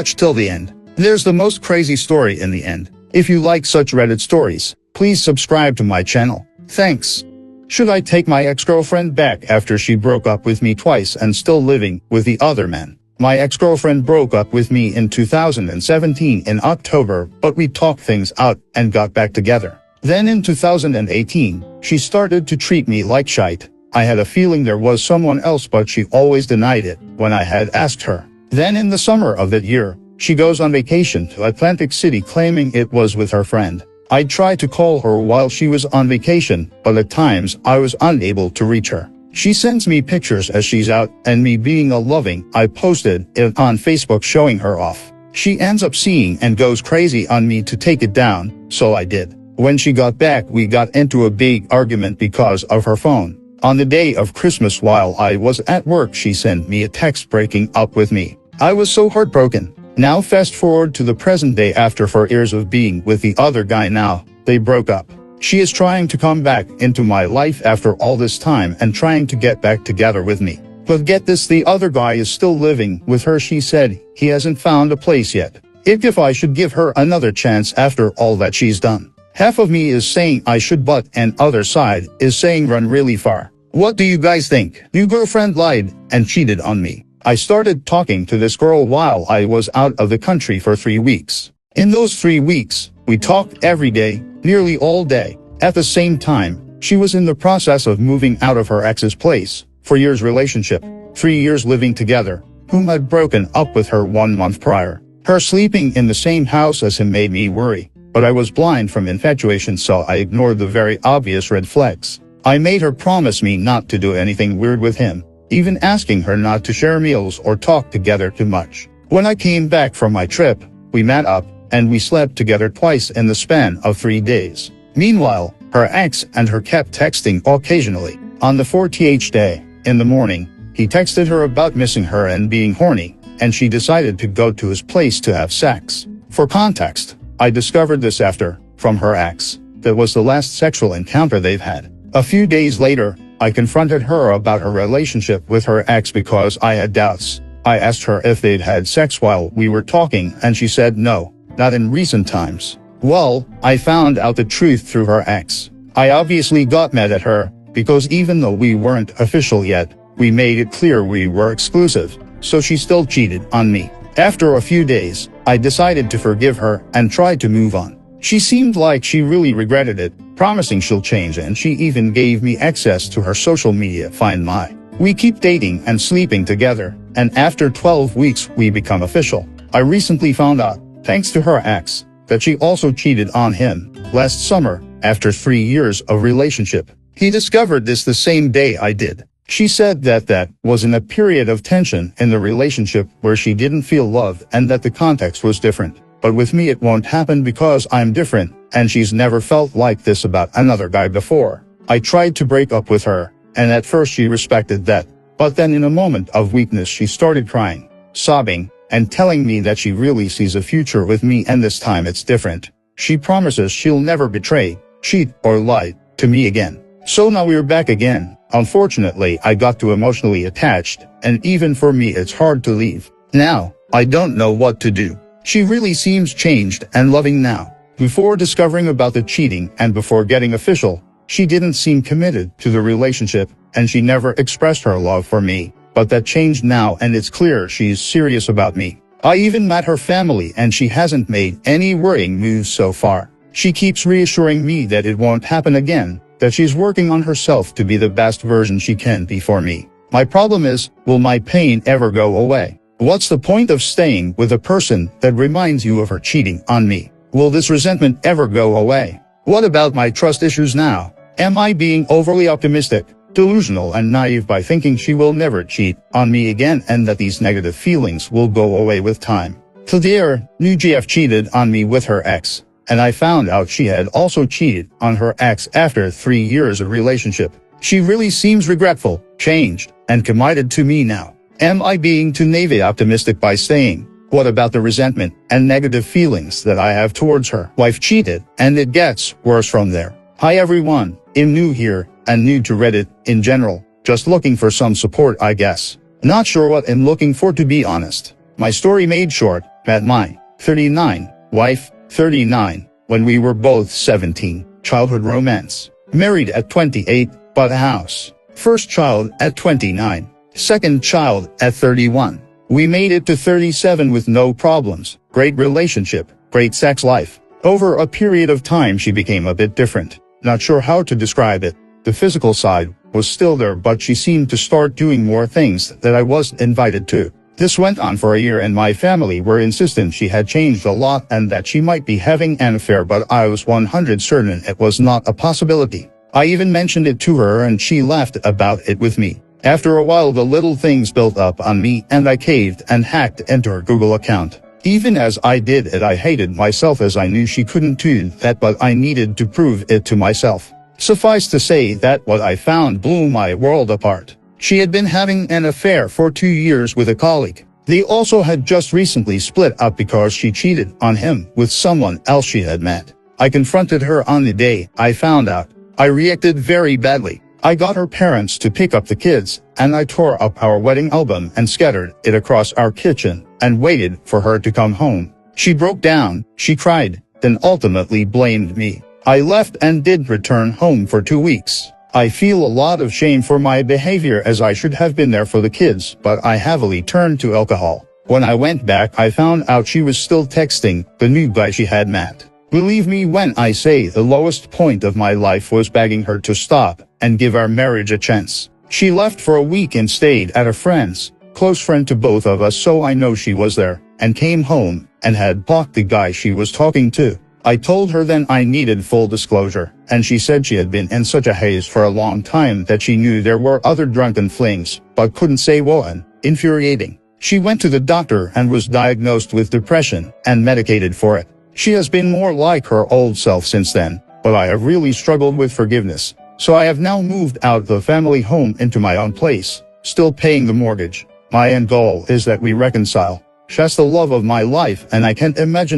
Watch till the end. There's the most crazy story in the end. If you like such Reddit stories, please subscribe to my channel. Thanks. Should I take my ex-girlfriend back after she broke up with me twice and still living with the other man? My ex-girlfriend broke up with me in 2017 in October, but we talked things out and got back together. Then in 2018, she started to treat me like shite. I had a feeling there was someone else, but she always denied it when I had asked her. Then in the summer of that year, she goes on vacation to Atlantic City claiming it was with her friend. I tried to call her while she was on vacation, but at times I was unable to reach her. She sends me pictures as she's out, and me being a loving, I posted it on Facebook showing her off. She ends up seeing and goes crazy on me to take it down, so I did. When she got back, we got into a big argument because of her phone. On the day of Christmas while I was at work, she sent me a text breaking up with me. I was so heartbroken. Now fast forward to the present day. After 4 years of being with the other guy, now they broke up. She is trying to come back into my life after all this time and trying to get back together with me. But get this, the other guy is still living with her. She said he hasn't found a place yet. If I should give her another chance after all that she's done. Half of me is saying I should, but an other side is saying run really far. What do you guys think? New girlfriend lied and cheated on me. I started talking to this girl while I was out of the country for 3 weeks. In those 3 weeks, we talked every day, nearly all day. At the same time, she was in the process of moving out of her ex's place. 4 years relationship, 3 years living together, whom had broken up with her 1 month prior. Her sleeping in the same house as him made me worry, but I was blind from infatuation, so I ignored the very obvious red flags. I made her promise me not to do anything weird with him, even asking her not to share meals or talk together too much. When I came back from my trip, we met up, and we slept together twice in the span of 3 days. Meanwhile, her ex and her kept texting occasionally. On the 40th day, in the morning, he texted her about missing her and being horny, and she decided to go to his place to have sex. For context, I discovered this after, from her ex, that was the last sexual encounter they've had. A few days later, I confronted her about her relationship with her ex because I had doubts. I asked her if they'd had sex while we were talking, and she said no, not in recent times. Well, I found out the truth through her ex. I obviously got mad at her, because even though we weren't official yet, we made it clear we were exclusive, so she still cheated on me. After a few days, I decided to forgive her and tried to move on. She seemed like she really regretted it, promising she'll change, and she even gave me access to her social media Find My. We keep dating and sleeping together, and after 12 weeks we become official. I recently found out, thanks to her ex, that she also cheated on him. Last summer, after 3 years of relationship, he discovered this the same day I did. She said that was in a period of tension in the relationship where she didn't feel loved and that the context was different. But with me it won't happen because I'm different, and she's never felt like this about another guy before. I tried to break up with her, and at first she respected that. But then in a moment of weakness she started crying, sobbing, and telling me that she really sees a future with me, and this time it's different. She promises she'll never betray, cheat, or lie to me again. So now we're back again. Unfortunately, I got too emotionally attached, and even for me it's hard to leave. Now, I don't know what to do. She really seems changed and loving now. Before discovering about the cheating and before getting official, she didn't seem committed to the relationship, and she never expressed her love for me. But that changed now, and it's clear she's serious about me. I even met her family, and she hasn't made any worrying moves so far. She keeps reassuring me that it won't happen again, that she's working on herself to be the best version she can be for me. My problem is, will my pain ever go away? What's the point of staying with a person that reminds you of her cheating on me? Will this resentment ever go away? What about my trust issues now? Am I being overly optimistic, delusional, and naive by thinking she will never cheat on me again and that these negative feelings will go away with time? Today, new GF cheated on me with her ex, and I found out she had also cheated on her ex after 3 years of relationship. She really seems regretful, changed, and committed to me now. Am I being too naive optimistic by saying, what about the resentment and negative feelings that I have towards her? Wife cheated, and it gets worse from there. Hi everyone, I'm new here, and new to Reddit in general, just looking for some support I guess. Not sure what I'm looking for, to be honest. My story made short, Met my 39 wife, 39, when we were both 17. Childhood romance. Married at 28, bought a house. First child at 29. Second child at 31. We made it to 37 with no problems. Great relationship. Great sex life. Over a period of time she became a bit different. Not sure how to describe it. The physical side was still there, but she seemed to start doing more things that I wasn't invited to. This went on for a year and my family were insistent she had changed a lot and that she might be having an affair, but I was 100% certain it was not a possibility. I even mentioned it to her and she laughed about it with me. After a while the little things built up on me and I caved and hacked into her Google account. Even as I did it I hated myself as I knew she couldn't do that, but I needed to prove it to myself. Suffice to say that what I found blew my world apart. She had been having an affair for 2 years with a colleague. They also had just recently split up because she cheated on him with someone else she had met. I confronted her on the day I found out. I reacted very badly. I got her parents to pick up the kids, and I tore up our wedding album and scattered it across our kitchen, and waited for her to come home. She broke down, she cried, then ultimately blamed me. I left and didn't return home for 2 weeks. I feel a lot of shame for my behavior as I should have been there for the kids, but I heavily turned to alcohol. When I went back I found out she was still texting the new guy she had met. Believe me when I say the lowest point of my life was begging her to stop and give our marriage a chance. She left for a week and stayed at a friend's, close friend to both of us, so I know she was there, and came home and had blocked the guy she was talking to. I told her then I needed full disclosure, and she said she had been in such a haze for a long time that she knew there were other drunken flings, but couldn't say what. Infuriating. She went to the doctor and was diagnosed with depression and medicated for it. She has been more like her old self since then, but I have really struggled with forgiveness. So I have now moved out of the family home into my own place, still paying the mortgage. My end goal is that we reconcile. She's the love of my life and I can't imagine